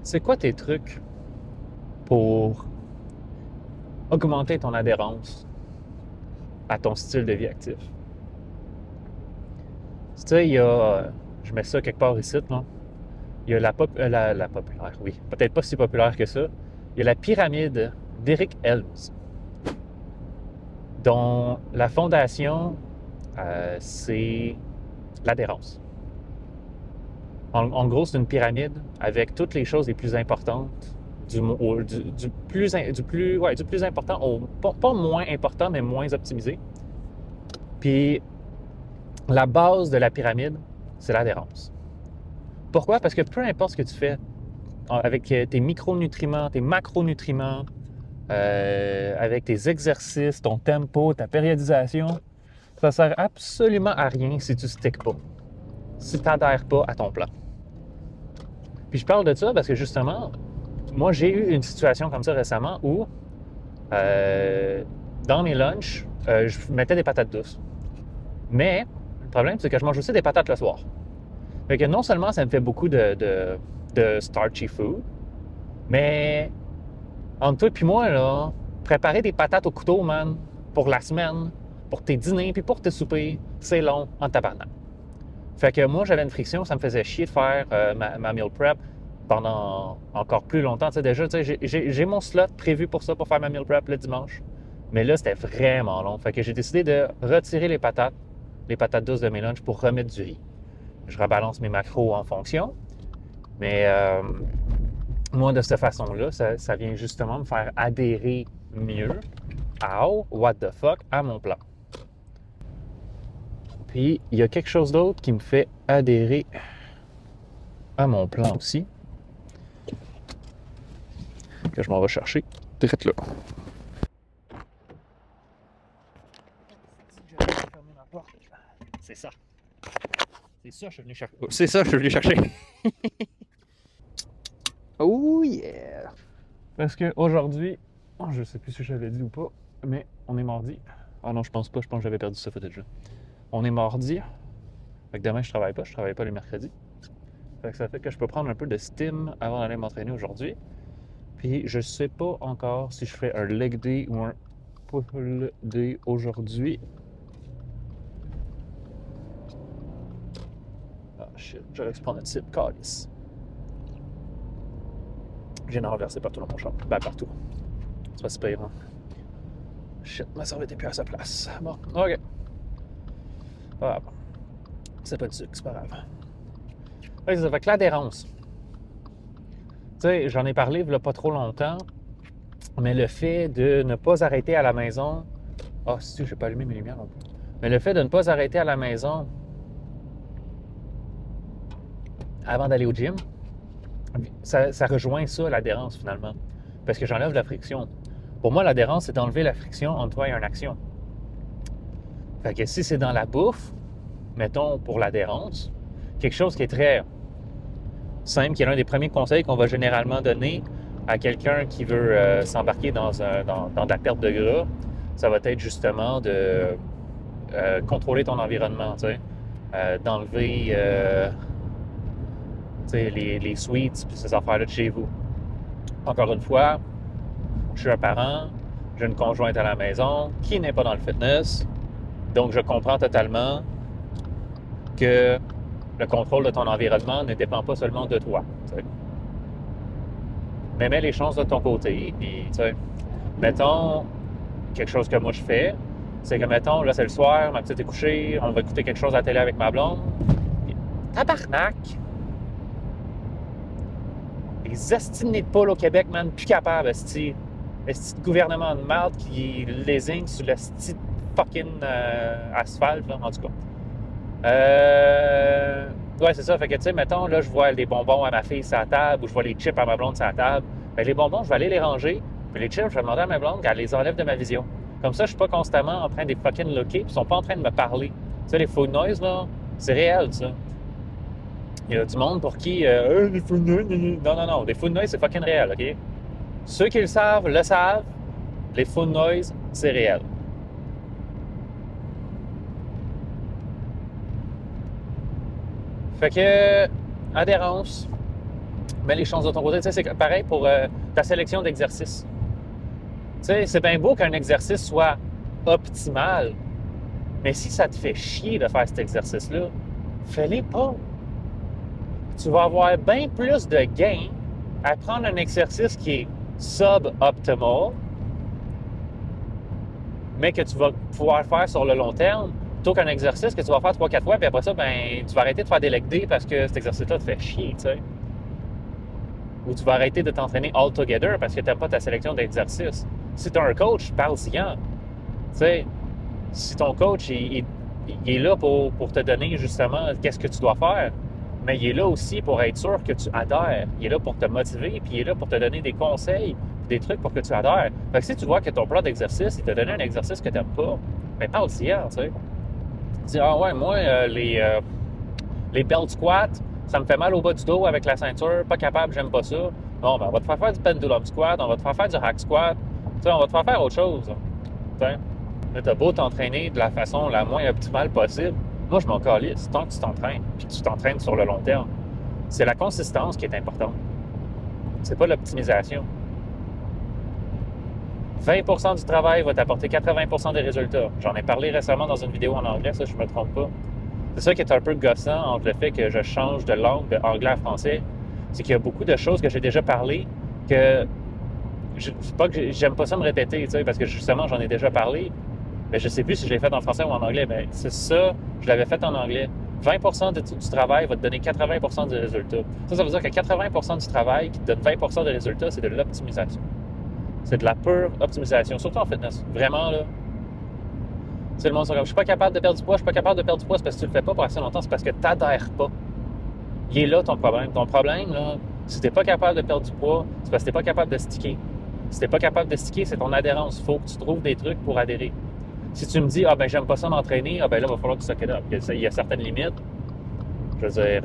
C'est quoi tes trucs pour augmenter ton adhérence à ton style de vie actif? Tu sais, il y a, je mets ça quelque part ici, là. Il y a la populaire, oui, peut-être pas si populaire que ça. Il y a la pyramide d'Eric Helms, dont la fondation, c'est l'adhérence. En gros, c'est une pyramide avec toutes les choses les plus importantes du plus important au pas moins important, mais moins optimisé. Puis la base de la pyramide, c'est l'adhérence. Pourquoi? Parce que peu importe ce que tu fais avec tes micronutriments, tes macronutriments, avec tes exercices, ton tempo, ta périodisation, ça sert absolument à rien si tu ne sticks pas, si tu n'adhères pas à ton plan. Puis je parle de ça parce que justement, moi j'ai eu une situation comme ça récemment où dans mes lunchs, je mettais des patates douces. Mais le problème, c'est que je mange aussi des patates le soir. Fait que non seulement ça me fait beaucoup de starchy food, mais entre toi et moi, là, préparer des patates au couteau, man, pour la semaine, pour tes dîners puis pour tes soupers, c'est long en tabarnak. Fait que moi, j'avais une friction, ça me faisait chier de faire ma meal prep pendant encore plus longtemps. Tu sais, déjà, tu sais, j'ai mon slot prévu pour ça, pour faire ma meal prep le dimanche. Mais là, c'était vraiment long. Fait que j'ai décidé de retirer les patates douces de mes lunchs pour remettre du riz. Je rebalance mes macros en fonction. Mais moi, de cette façon-là, ça vient justement me faire adhérer mieux what the fuck, à mon plan. Puis, il y a quelque chose d'autre qui me fait adhérer à mon plan aussi, que je m'en vais chercher direct là. C'est ça. C'est ça que je suis venu chercher. C'est ça que je suis venu chercher. Oh yeah! Parce qu'aujourd'hui, je sais plus si j'avais dit ou pas, mais on est mardi. Ah non, je pense pas, je pense que j'avais perdu ce footage-là. On est mardi. Fait que demain, je travaille pas les mercredis. Fait que ça fait que je peux prendre un peu de steam avant d'aller m'entraîner aujourd'hui. Puis je sais pas encore si je fais un leg day ou un pull day aujourd'hui. Ah shit, j'aurais dû prendre un type, calice. Je viens de renverser partout dans mon champ. Ben partout. C'est pas si pire, hein? Shit, ma serviette est plus à sa place. Bon, ok. Pas grave. C'est pas de sucre, c'est pas grave. Ouais, ça fait que l'adhérence. Tu sais, j'en ai parlé il y a pas trop longtemps, mais le fait de ne pas arrêter à la maison. Ah, si, j'ai pas allumé mes lumières non plus. Mais le fait de ne pas arrêter à la maison avant d'aller au gym, ça rejoint ça, l'adhérence finalement. Parce que j'enlève la friction. Pour moi, l'adhérence, c'est d'enlever la friction entre toi et une action. Fait que si c'est dans la bouffe, mettons pour l'adhérence, quelque chose qui est très simple, qui est l'un des premiers conseils qu'on va généralement donner à quelqu'un qui veut s'embarquer dans de la perte de gras, ça va être justement de contrôler ton environnement, tu sais, d'enlever les sweets et ces affaires-là de chez vous. Encore une fois, je suis un parent, j'ai une conjointe à la maison qui n'est pas dans le fitness, donc je comprends totalement que le contrôle de ton environnement ne dépend pas seulement de toi. T'sais. Mais mets les chances de ton côté. Puis, mettons, quelque chose que moi je fais, c'est que, mettons, là c'est le soir, ma petite est couchée, on va écouter quelque chose à la télé avec ma blonde. Puis, tabarnak! Les estinés de poules au Québec, man, plus capable, esti. Esti de gouvernement de merde qui lésigne sur le esti fucking asphalte, là, en tout cas. Ouais, c'est ça. Fait que, tu sais, mettons, là, je vois les bonbons à ma fille sur la table ou je vois les chips à ma blonde sur la table. Ben, les bonbons, je vais aller les ranger. Puis les chips, je vais demander à ma blonde qu'elle les enlève de ma vision. Comme ça, je suis pas constamment en train de les fucking looker puis ils sont pas en train de me parler. Tu sais, les food noise, là, c'est réel, ça. Il y a du monde pour qui, les food noise, non, les food noise, c'est fucking réel, OK? Ceux qui le savent. Les food noise, c'est réel. Fait que, adhérence, mets les chances de ton côté. Tu sais, c'est pareil pour ta sélection d'exercices. Tu sais, c'est bien beau qu'un exercice soit optimal, mais si ça te fait chier de faire cet exercice-là, fais-les pas. Tu vas avoir bien plus de gains à prendre un exercice qui est sub-optimal, mais que tu vas pouvoir faire sur le long terme, plutôt qu'un exercice que tu vas faire 3-4 fois, puis après ça, ben, tu vas arrêter de faire des leg day parce que cet exercice-là te fait chier, tu sais. Ou tu vas arrêter de t'entraîner all together parce que tu n'aimes pas ta sélection d'exercices. Si tu as un coach, parle-y-en. Tu sais, si ton coach il est là pour te donner justement qu'est-ce que tu dois faire, mais il est là aussi pour être sûr que tu adhères. Il est là pour te motiver, puis il est là pour te donner des conseils, des trucs pour que tu adhères. Fait que si tu vois que ton plan d'exercice, il t'a donné un exercice que tu n'aimes pas, bien parle-y-en, tu sais. Dis, ah ouais, moi, les belt squats, ça me fait mal au bas du dos avec la ceinture, pas capable, j'aime pas ça. Bon, ben, on va te faire du pendulum squat, on va te faire du hack squat, tu sais, on va te faire autre chose. Tu sais. Là, t'as beau t'entraîner de la façon la moins optimale possible. Moi, je m'en calisse tant que tu t'entraînes, puis que tu t'entraînes sur le long terme. C'est la consistance qui est importante. C'est pas l'optimisation. 20% du travail va t'apporter 80% des résultats. J'en ai parlé récemment dans une vidéo en anglais, ça, je me trompe pas. C'est ça qui est un peu gossant entre le fait que je change de langue de anglais à français. C'est qu'il y a beaucoup de choses que j'ai déjà parlé que c'est pas que j'aime pas ça me répéter, tu sais, parce que justement, j'en ai déjà parlé. Mais je sais plus si je l'ai fait en français ou en anglais. Mais c'est ça, je l'avais fait en anglais. 20% du travail va te donner 80% du résultat. Ça veut dire que 80% du travail qui te donne 20% de résultats, c'est de l'optimisation. C'est de la pure optimisation, surtout en fitness. Vraiment, là. Tu sais, le monde se dit, je suis pas capable de perdre du poids, je suis pas capable de perdre du poids, c'est parce que tu le fais pas pour assez longtemps, c'est parce que tu n'adhères pas. Il est là ton problème. Ton problème, là, si tu n'es pas capable de perdre du poids, c'est parce que tu n'es pas capable de sticker. Si tu n'es pas capable de sticker, c'est ton adhérence. Il faut que tu trouves des trucs pour adhérer. Si tu me dis, ah ben j'aime pas ça m'entraîner, ah ben là, il va falloir que tu suck it up. Il y a certaines limites. Je veux dire,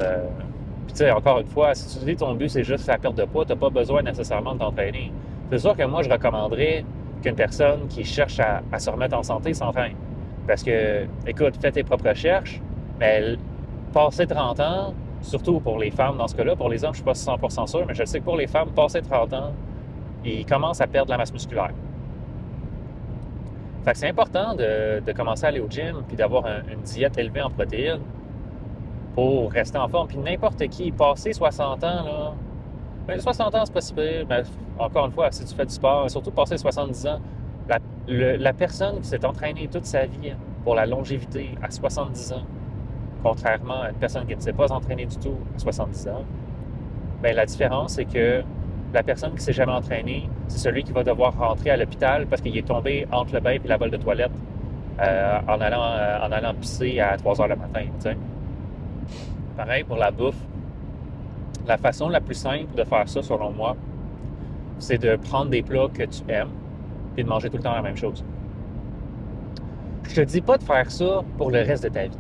puis tu sais, encore une fois, si tu dis ton but c'est juste la perte de poids, tu n'as pas besoin nécessairement de t'entraîner. C'est sûr que moi, je recommanderais qu'une personne qui cherche à se remettre en santé s'entraîne. Parce que, écoute, fais tes propres recherches, mais passer 30 ans, surtout pour les femmes dans ce cas-là, pour les hommes, je ne suis pas 100% sûr, mais je sais que pour les femmes, passer 30 ans, ils commencent à perdre de la masse musculaire. Fait que c'est important de commencer à aller au gym puis d'avoir une diète élevée en protéines pour rester en forme. Puis n'importe qui, passer 60 ans, là, ben 60 ans, c'est pas si pire, mais encore une fois, si tu fais du sport, surtout passer 70 ans, la personne qui s'est entraînée toute sa vie pour la longévité à 70 ans, contrairement à une personne qui ne s'est pas entraînée du tout à 70 ans, bien, la différence, c'est que la personne qui ne s'est jamais entraînée, c'est celui qui va devoir rentrer à l'hôpital parce qu'il est tombé entre le bain et la bolle de toilette en allant pisser à 3 heures le matin. T'sais. Pareil pour la bouffe. La façon la plus simple de faire ça, selon moi, c'est de prendre des plats que tu aimes et de manger tout le temps la même chose. Je te dis pas de faire ça pour le reste de ta vie.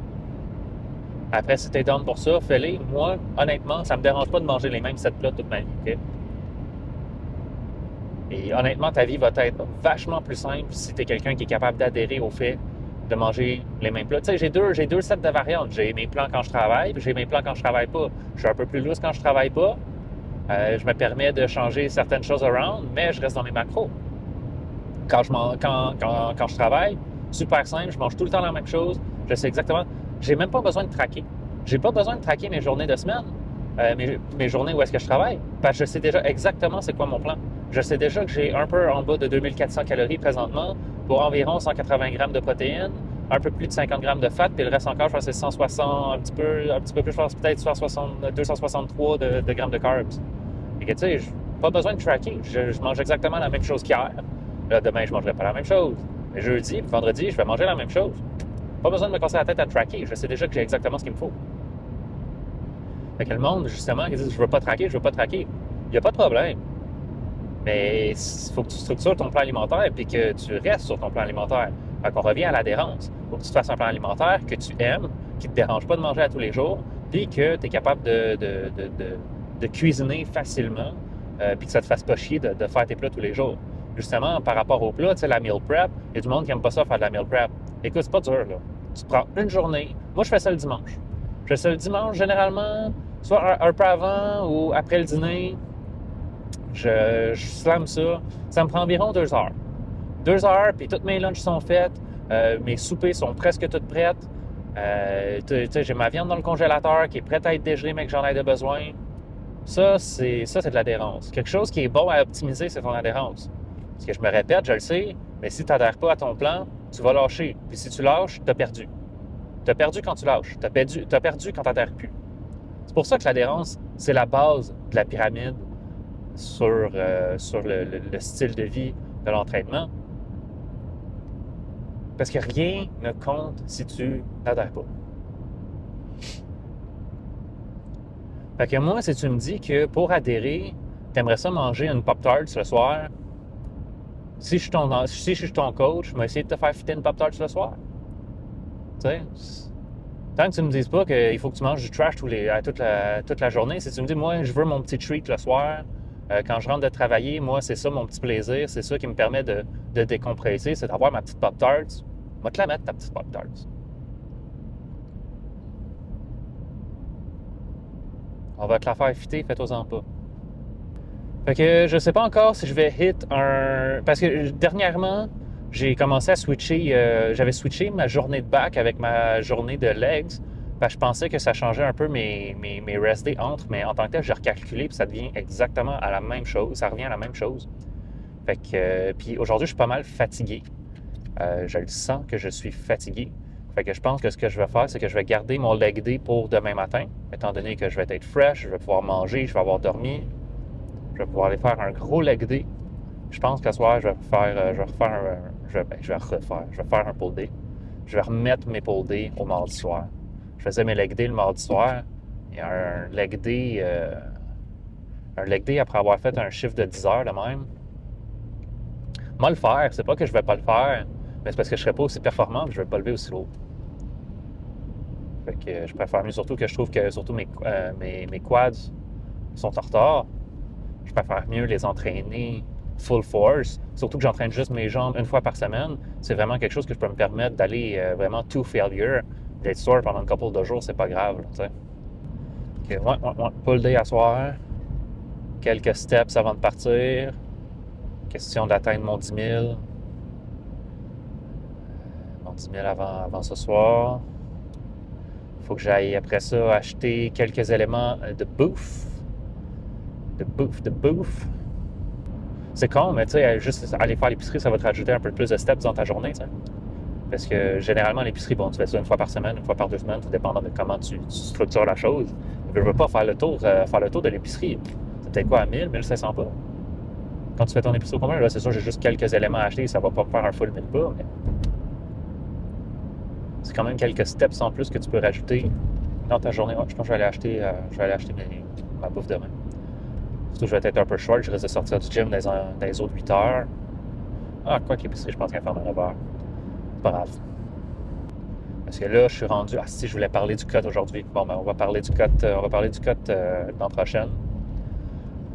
Après, si tu es down pour ça, fais-les. Moi, honnêtement, ça me dérange pas de manger les mêmes 7 plats toute ma vie. Okay? Et honnêtement, ta vie va être vachement plus simple si tu es quelqu'un qui est capable d'adhérer au fait de manger les mêmes plats. Tu sais, j'ai deux sets de variantes. J'ai mes plans quand je travaille, puis j'ai mes plans quand je travaille pas. Je suis un peu plus loose quand je travaille pas. Je me permets de changer certaines choses around, mais je reste dans mes macros. Quand je travaille, super simple, je mange tout le temps la même chose. Je sais exactement. J'ai même pas besoin de traquer. J'ai pas besoin de traquer mes journées de semaine, mes journées où est-ce que je travaille, parce que je sais déjà exactement c'est quoi mon plan. Je sais déjà que j'ai un peu en bas de 2400 calories présentement pour environ 180 grammes de protéines, un peu plus de 50 grammes de fat, puis le reste encore, je pense que c'est 160, un petit peu plus, je pense peut-être 263 de grammes de carbs. Et que tu sais, pas besoin de tracker. Je mange exactement la même chose qu'hier. Là, demain, je ne mangerai pas la même chose. Mais jeudi, puis vendredi, je vais manger la même chose. Pas besoin de me casser la tête à tracker. Je sais déjà que j'ai exactement ce qu'il me faut. Fait que le monde, justement, qui dit « je veux pas traquer, je veux pas traquer », il n'y a pas de problème. Mais il faut que tu structures ton plan alimentaire et que tu restes sur ton plan alimentaire. Fait qu'on revient à l'adhérence. Il faut que tu te fasses un plan alimentaire que tu aimes, qui ne te dérange pas de manger à tous les jours, puis que tu es capable de cuisiner facilement, puis que ça ne te fasse pas chier de faire tes plats tous les jours. Justement, par rapport aux plats, tu sais, la meal prep, il y a du monde qui n'aime pas ça faire de la meal prep. Écoute, c'est pas dur, là. Tu te prends une journée. Moi, je fais ça le dimanche. Je fais ça le dimanche, généralement, soit un peu avant ou après le dîner, je slame ça. Ça me prend environ 2 heures. 2 heures, puis toutes mes lunchs sont faites. Mes soupers sont presque toutes prêtes. J'ai ma viande dans le congélateur qui est prête à être dégelée, mais que j'en ai de besoin. Ça, c'est de l'adhérence. Quelque chose qui est bon à optimiser, c'est ton adhérence. Parce que je me répète, je le sais, mais si tu n'adhères pas à ton plan, tu vas lâcher. Puis si tu lâches, tu as perdu. Tu as perdu quand tu lâches. Tu as perdu quand tu n'adhères plus. C'est pour ça que l'adhérence, c'est la base de la pyramide sur le style de vie de l'entraînement. Parce que rien ne compte si tu n'adhères pas. Fait que moi, si tu me dis que pour adhérer, tu aimerais ça manger une Pop-Tart le soir, si je suis ton coach, je vais essayer de te faire fitter une Pop-Tart le soir. Tu sais, tant que tu ne me dises pas qu'il faut que tu manges du trash toute la journée, si tu me dis, moi, je veux mon petit treat le soir, quand je rentre de travailler, moi, c'est ça mon petit plaisir, c'est ça qui me permet de décompresser, c'est d'avoir ma petite Pop-Tart. On va te la mettre, ta petite Pop-Tart. On va te la faire fitter, fais-toi-en pas. Fait que je sais pas encore si je vais hit un... Parce que dernièrement, j'ai commencé à switcher... j'avais switché ma journée de back avec ma journée de legs. Parce que je pensais que ça changeait un peu mes rest days entre, mais en tant que tel, j'ai recalculé puis ça devient exactement à la même chose. Ça revient à la même chose. Fait que... puis aujourd'hui, je suis pas mal fatigué. Je le sens que je suis fatigué. Fait que je pense que ce que je vais faire, c'est que je vais garder mon leg day pour demain matin, étant donné que je vais être fresh, je vais pouvoir manger, je vais avoir dormi. Je vais pouvoir aller faire un gros leg day. Je pense qu'à ce soir, je vais faire un pull day. Je vais remettre mes pull day au mardi soir. Je faisais mes leg day le mardi soir. Et un leg day après avoir fait un chiffre de 10 heures de même. Moi, le faire, c'est pas que je vais pas le faire, mais c'est parce que je serais pas aussi performant et je vais pas lever aussi lourd. Fait que je préfère mieux, surtout que je trouve que surtout mes quads sont en retard. Je préfère mieux les entraîner full force. Surtout que j'entraîne juste mes jambes une fois par semaine. C'est vraiment quelque chose que je peux me permettre d'aller vraiment to failure. D'être sore pendant une couple de jours, c'est pas grave. Là, okay, pull day à soir. Quelques steps avant de partir. Question d'atteindre mon 10 000. Mon 10 000 avant ce soir. Il faut que j'aille après ça acheter quelques éléments de bouffe. De bouffe. C'est con, mais tu sais, juste aller faire l'épicerie, ça va te rajouter un peu plus de steps dans ta journée, tu sais. Parce que généralement, l'épicerie, bon, tu fais ça une fois par semaine, une fois par 2 semaines, tout dépendant de comment tu structures la chose. Je veux pas faire le tour de l'épicerie. C'est peut-être quoi, à 1000, 1500 pas? Quand tu fais ton épicerie au commun, là, c'est sûr, j'ai juste quelques éléments à acheter, ça va pas me faire un full 1000 pas, mais c'est quand même quelques steps en plus que tu peux rajouter dans ta journée. Je pense que je vais aller acheter ma bouffe demain. Surtout que je vais être un peu short, je risque de sortir du gym dans les autres 8 heures. Ah, quoi que l'épicerie, je pense qu'elle ferme à 9 heures. C'est pas grave. Parce que là, je suis rendu... Ah, si, je voulais parler du cut aujourd'hui. Bon, ben, on va parler du cut l'an prochain.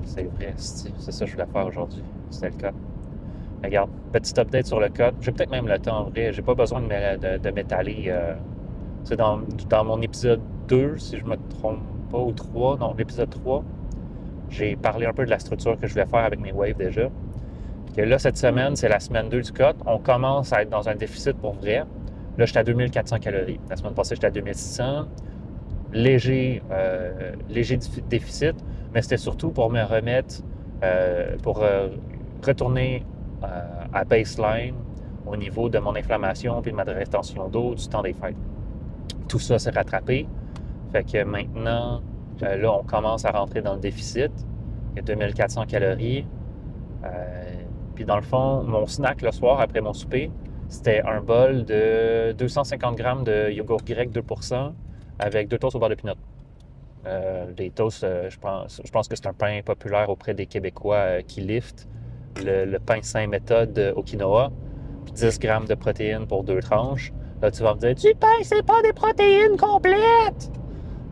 C'est vrai, c'est ça que je voulais faire aujourd'hui. C'était le cut. Regarde, petit update sur le cut. J'ai peut-être même le temps, en vrai. J'ai pas besoin de m'étaler. C'est dans mon épisode 2, si je me trompe pas, ou 3. Non, l'épisode 3. J'ai parlé un peu de la structure que je voulais faire avec mes waves déjà. Que là, cette semaine, c'est la semaine 2 du cut. On commence à être dans un déficit pour vrai. Là, j'étais à 2400 calories. La semaine passée, j'étais à 2600. Léger déficit, mais c'était surtout pour me remettre, retourner à baseline au niveau de mon inflammation puis de ma rétention d'eau du temps des fêtes. Tout ça s'est rattrapé. Fait que maintenant, là, on commence à rentrer dans le déficit. Il y a 2400 calories. Puis dans le fond, mon snack le soir après mon souper, c'était un bol de 250 grammes de yogourt grec 2% avec 2 toasts au beurre de pinot. Les toasts, je pense que c'est un pain populaire auprès des Québécois qui liftent. Le pain saint méthode au quinoa, puis 10 grammes de protéines pour 2 tranches. Là, tu vas me dire, du pain, c'est pas des protéines complètes!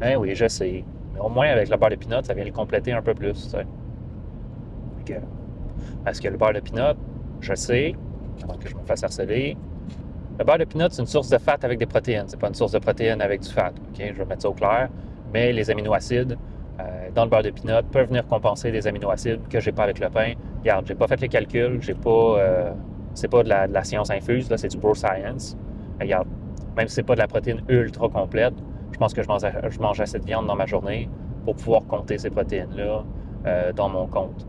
Ben oui, je sais. Mais au moins, avec le beurre de pinot, ça vient le compléter un peu plus, tu sais. Okay. Parce que le beurre de pinot, je sais, avant que je me fasse harceler, le beurre de pinot, c'est une source de fat avec des protéines. C'est pas une source de protéines avec du fat. Okay? Je vais mettre ça au clair. Mais les aminoacides dans le beurre de pinot peuvent venir compenser des aminoacides que j'ai pas avec le pain. Regarde, j'ai pas fait les calculs, j'ai pas, c'est pas de la science infuse, là, c'est du bro science. Regarde, même si c'est pas de la protéine ultra complète, je pense que je mange assez de viande dans ma journée pour pouvoir compter ces protéines-là dans mon compte.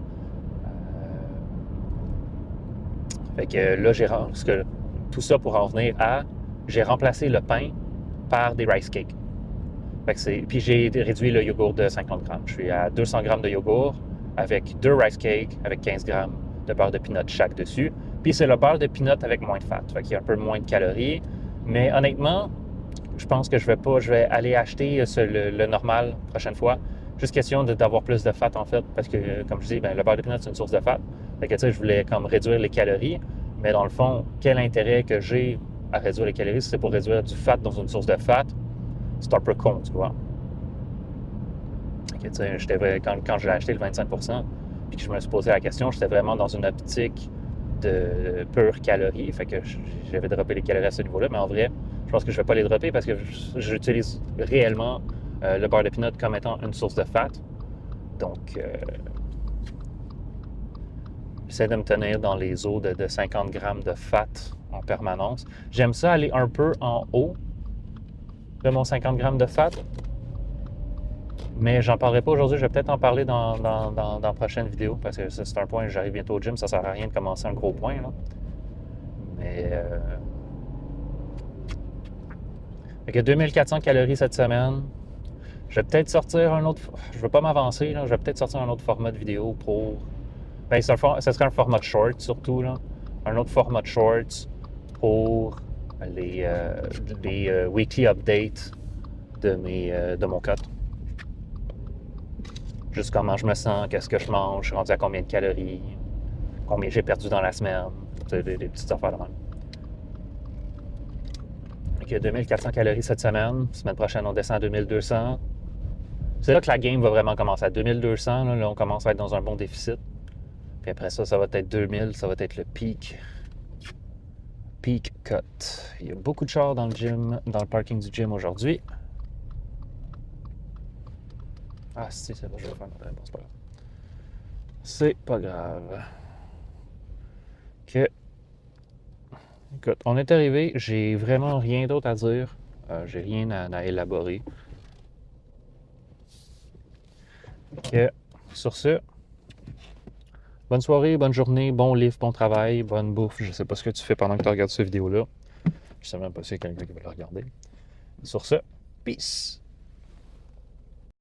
Fait que là, tout ça pour en venir à, j'ai remplacé le pain par des rice cakes. Puis j'ai réduit le yogourt de 50 grammes. Je suis à 200 grammes de yogourt avec 2 rice cakes avec 15 grammes de beurre de pinot chaque dessus. Puis c'est le beurre de pinot avec moins de fat. Fait qu'il y a un peu moins de calories. Mais honnêtement, je pense que je vais aller acheter le normal la prochaine fois. Juste question d'avoir plus de fat en fait. Parce que, comme je dis, le beurre de pinot, c'est une source de fat. Fait que tu sais, je voulais comme réduire les calories. Mais dans le fond, quel intérêt que j'ai à réduire les calories si c'est pour réduire du fat dans une source de fat? C'est un peu con, tu vois. Okay, quand je l'ai acheté le 25%, puis que je me suis posé la question, j'étais vraiment dans une optique de pure calorie. Fait que j'avais droppé les calories à ce niveau-là, mais en vrai, je pense que je ne vais pas les dropper parce que j'utilise réellement le beurre de pinot comme étant une source de fat. Donc, j'essaie de me tenir dans les eaux de 50 grammes de fat en permanence. J'aime ça aller un peu en haut de mon 50 grammes de fat. Mais j'en parlerai pas aujourd'hui, je vais peut-être en parler dans la prochaine vidéo parce que c'est un point, j'arrive bientôt au gym, ça sert à rien de commencer un gros point. Là. Mais. Fait que 2400 calories cette semaine. Je vais peut-être sortir un autre. Je ne veux pas m'avancer, là. Je vais peut-être sortir un autre format de vidéo pour. Ben, ça serait un format de short surtout, là. Un autre format de shorts pour les weekly updates de mon cut. Juste comment je me sens, qu'est-ce que je mange, je suis rendu à combien de calories, combien j'ai perdu dans la semaine, des petites affaires de même. Donc, 2400 calories cette semaine. Semaine prochaine, on descend à 2200. C'est là que la game va vraiment commencer. À 2200, là, on commence à être dans un bon déficit. Puis après ça, ça va être 2000, ça va être le peak. Peak cut. Il y a beaucoup de chars dans le gym, dans le parking du gym aujourd'hui. Ah, si, c'est bon, je vais faire bon, c'est pas grave. C'est pas grave. Écoute, on est arrivé, j'ai vraiment rien d'autre à dire. J'ai rien à élaborer. Sur ce, bonne soirée, bonne journée, bon livre, bon travail, bonne bouffe. Je sais pas ce que tu fais pendant que tu regardes cette vidéo-là. Je sais même pas si y a quelqu'un qui va la regarder. Sur ce, peace!